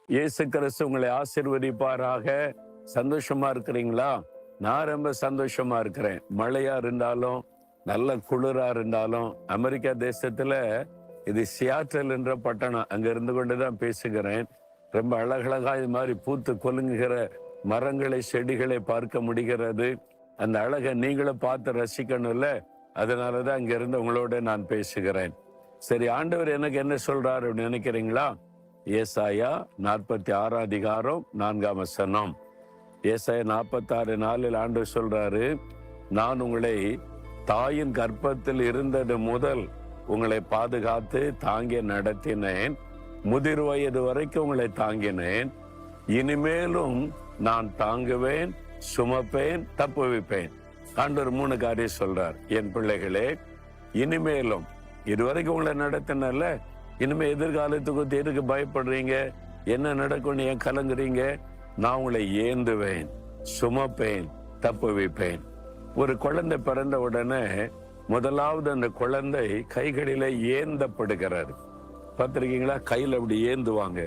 இயேசு கிறிஸ்து உங்களை ஆசீர்வதிப்பாராக. சந்தோஷமா இருக்கிறீங்களா? நான் ரொம்ப சந்தோஷமா இருக்கிறேன். மழையா இருந்தாலும் நல்ல குளிரா இருந்தாலும் அமெரிக்கா தேசத்துல இது சியாட்டல் என்ற பட்டணம், அங்க இருந்து கொண்டுதான் பேசுகிறேன். ரொம்ப அழகழகா இது மாதிரி பூத்து கொலுங்குகிற மரங்களை செடிகளை பார்க்க முடிகிறது. அந்த அழகை நீங்களும் பார்த்து ரசிக்கணும்ல, அதனாலதான் அங்க இருந்து உங்களோட நான் பேசுகிறேன். சரி, ஆண்டவர் எனக்கு என்ன சொல்றாரு அப்படின்னு நினைக்கிறீங்களா? ஏசாயா 46 அதிகாரம் 4ஆம் வசனம். ஏசாயா 46:4 ஆண்டவர் சொல்றாரு, நான் உங்களை தாயின் கர்ப்பத்தில் இருந்தது முதல் உங்களை பாதுகாத்து தாங்கி நடத்தினேன். முதிர் வயது வரைக்கும் உங்களை தாங்கினேன். இனிமேலும் நான் தாங்குவேன், சுமப்பேன், தப்புவிப்பேன். ஆண்டவர் 3 காரியம் சொல்றார். என் பிள்ளைகளே, இனிமேலும் இதுவரைக்கும் உங்களை நடத்தினல, இனிமே எதிர்காலத்துக்கு எதுக்கு பயப்படுறீங்க? என்ன நடக்கும்னு ஏன் கலங்குறீங்க? நான் உங்களை ஏந்துவேன், சுமப்பேன், தப்புவிப்பேன். ஒரு குழந்தை பிறந்த உடனே முதலாவது அந்த குழந்தை கைகளில ஏந்தப்படுகிறார். பார்த்திருக்கீங்களா? கையில அப்படி ஏந்துவாங்க.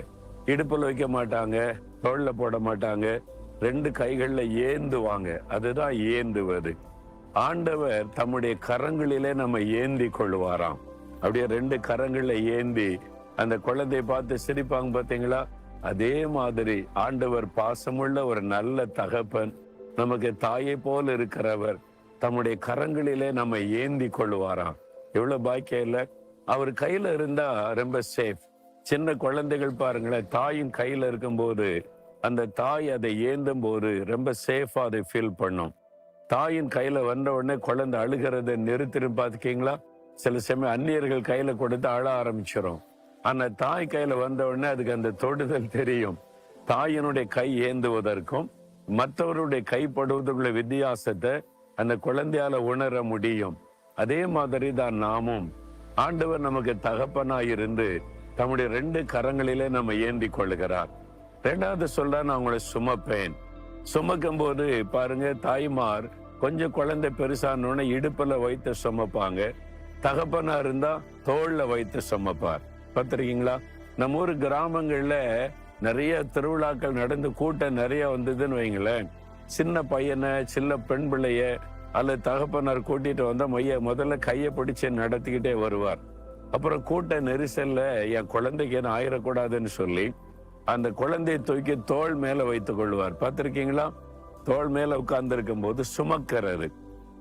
இடுப்புல வைக்க மாட்டாங்க, தோள்ல போட மாட்டாங்க, 2 கைகள்ல ஏந்துவாங்க. அதுதான் ஏந்துவது. ஆண்டவர் தம்முடைய கரங்களிலே நம்ம ஏந்தி கொள்வாராம். அப்படியே 2 கரங்கள்ல ஏந்தி அந்த குழந்தையை பார்த்து சிரிப்பாங்க பார்த்தீங்களா? அதே மாதிரி ஆண்டவர் பாசமுள்ள ஒரு நல்ல தகப்பன், நமக்கு தாயை போல இருக்கிறவர், தம்முடைய கரங்களிலே நம்ம ஏந்தி கொள்வாராம். எவ்வளவு பாக்கியம் இல்ல? அவர் கையில இருந்தா ரொம்ப சேஃப். சின்ன குழந்தைகள் பாருங்களேன், தாயின் கையில இருக்கும்போது அந்த தாய் அதை ஏந்தும் போது ரொம்ப சேஃபா அதை ஃபீல் பண்ணும். தாயின் கையில வந்த உடனே குழந்தை அழுகிறத நிறுத்திரும் பார்த்துக்கீங்களா? சில சமயம் அந்நியர்கள் கையில கொடுத்து அழ ஆரம்பிச்சிடும். ஆனா தாய் கையில வந்த உடனே அதுக்கு அந்த தொடுதல் தெரியும். தாயினுடைய கை ஏந்துவதற்கும் மற்றவருடைய கைப்படுவதற்குள்ள வித்தியாசத்தை அந்த குழந்தையால உணர முடியும். அதே மாதிரி தான் நாமும். ஆண்டவர் நமக்கு தகப்பனாயிருந்து தம்முடைய 2 கரங்களிலே நம்ம ஏந்தி கொள்ளுகிறார். 2வது சொல்றா, நான் உங்களை சுமப்பேன். சுமக்கும் போது பாருங்க, தாய்மார் கொஞ்சம் குழந்தை பெருசானோன்னு இடுப்புல வைத்து சுமப்பாங்க. தகப்பனா இருந்தா தோல்ல வைத்து சுமப்பார். பார்த்திருக்கீங்களா? நம்ம ஊர் கிராமங்கள்ல நிறைய திருவிழாக்கள் நடந்து கூட்டம் நிறைய வந்ததுன்னு வைங்களேன், சின்ன பையனை சின்ன பெண் பிள்ளைய அல்லது தகப்பனார் கூட்டிட்டு வந்தா முதல்ல கையை பிடிச்சு நடத்திக்கிட்டே வருவார். அப்புறம் கூட்ட நெரிசல்ல என் குழந்தைக்கு என்ன ஆயிடக்கூடாதுன்னு சொல்லி அந்த குழந்தையை தூக்கி தோள் மேல வைத்துக் கொள்வார். பார்த்திருக்கீங்களா? தோள் மேல உட்கார்ந்து இருக்கும் போது சுமக்கிறது.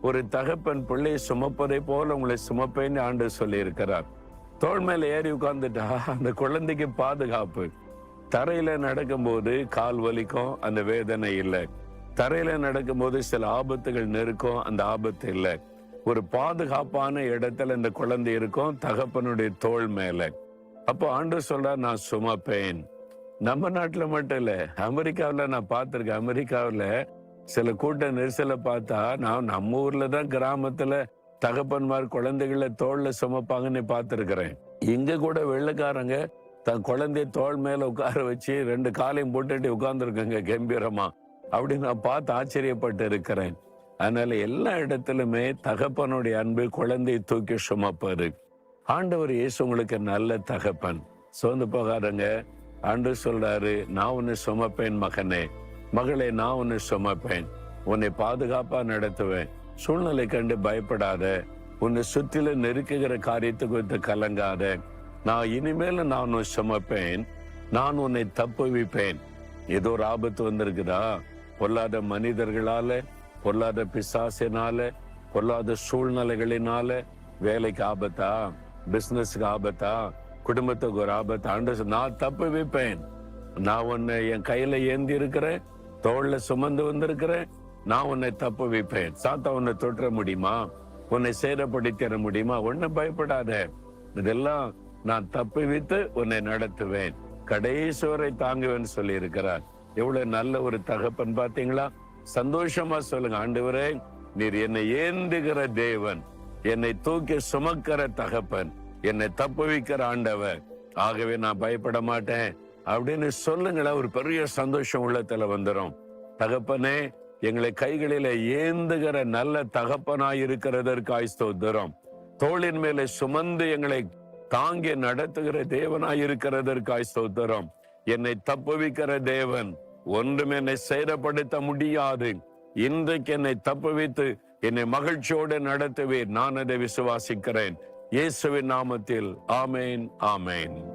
ஒரு தகப்பன் பிள்ளையை சுமப்பதை போல உங்களை சுமப்பேன்னு ஆண்டவர் சொல்லி இருக்கிறார். தோள் மேல ஏறி உட்கார்ந்துட்டா அந்த குழந்தைக்கு பாதுகாப்பு. தரையில நடக்கும்போது கால் வலிக்கும், அந்த வேதனை இல்லை. தரையில நடக்கும்போது சில ஆபத்துகள் நெருக்கும், அந்த ஆபத்து இல்லை. ஒரு பாதுகாப்பான இடத்துல இந்த குழந்தை இருக்கும், தகப்பனுடைய தோள் மேல. அப்போ ஆண்டவர் சொல்றார், நான் சுமப்பேன். நம்ம நாட்டுல மட்டும் இல்ல, அமெரிக்காவில நான் பார்த்திருக்கேன். அமெரிக்காவில சில கூட்ட நெரிசலை பார்த்தா, நான் நம்ம ஊர்ல தான் கிராமத்துல தகப்பன்மார் குழந்தைகளை தோல்ல சுமப்பாங்கன்னு பார்த்திருக்கிறேன். இங்க கூட வெள்ளைக்காரங்க தன் குழந்தைய தோள் மேல உட்கார வச்சு 2 காலையும் போட்டுட்டு உட்கார்ந்துருக்காங்க கம்பீரமா. அப்படி நான் பார்த்து ஆச்சரியப்பட்டு இருக்கிறேன். அதனால எல்லா இடத்திலுமே தகப்பனுடைய அன்பு குழந்தையை தூக்கி சுமப்பாரு. ஆண்டவர் இயேசு உங்களுக்கு நல்ல தகப்பன். சோர்ந்து போகாதங்க. ஆண்டவர் சொல்றாரு, நான் உன்னை சுமப்பேன் மகனே, மகளே, நான் உன்னை சுமப்பேன், உன்னை பாதுகாப்பா நடத்துவேன். சூழ்நிலை கண்டு பயப்படாத, உன்னை சுற்றில நெருக்குகிற காரியத்தை குறித்து கலங்காத. நான் இனிமேல நான் உன்னை சுமப்பேன், நான் உன்னை தப்புவிப்பேன். ஏதோ ஒரு ஆபத்து வந்திருக்குதா? பொல்லாத மனிதர்களால, பொல்லாத பிசாசினால, பொல்லாத சூழ்நிலைகளினால, வேலைக்கு ஆபத்தா, பிசினஸ்க்கு ஆபத்தா, குடும்பத்துக்கு ஒரு ஆபத்து. ஆண்டு நான் தப்புவிப்பேன். நான் உன்னை என் கையில ஏந்தி இருக்கிறேன், தோல்ல சுமந்து வந்திருக்கிறேன். நான் உன்னை தப்புவிப்பேன். சாத்தா உன்னை தொற்ற முடியுமா? உன்னை சேதப்படுத்திட முடியுமா? ஒன்னும் பயப்படாத. இதெல்லாம் நான் தப்புவித்து உன்னை நடத்துவேன், கடைசி வரை தாங்குவேன்னு சொல்லி இருக்கிறார். எவ்வளவு நல்ல ஒரு தகப்பன் பாத்தீங்களா? சந்தோஷமா சொல்லுங்க, ஆண்டவரே, நீர் என்னை ஏந்துகிற தேவன், என்னை தூக்கி சுமக்கிற தகப்பன், என்னை தப்புவிக்கிற ஆண்டவர். ஆகவே நான் பயப்பட மாட்டேன் அப்படின்னு சொல்லுங்களேன். ஒரு பெரிய சந்தோஷம் உள்ளத்துல வந்துடும். தகப்பனே, எங்களை கைகளில ஏந்துகிற நல்ல தகப்பனாய் இருக்கிறதற்காய் ஸ்தோத்திரம். தோளின் மேலே சுமந்து எங்களை தாங்கி நடத்துகிற தேவனாய் இருக்கிறதற்காய் ஸ்தோத்திரம். என்னை தப்புவிக்கிற தேவன். ஒன்றும் என்னை சேதப்படுத்த முடியாது. இன்றைக்கு என்னை தப்புவித்து என்னை மகிழ்ச்சியோடு நடத்துவேன். நான் அதை விசுவாசிக்கிறேன். இயேசுவின் நாமத்தில் ஆமேன், ஆமேன்.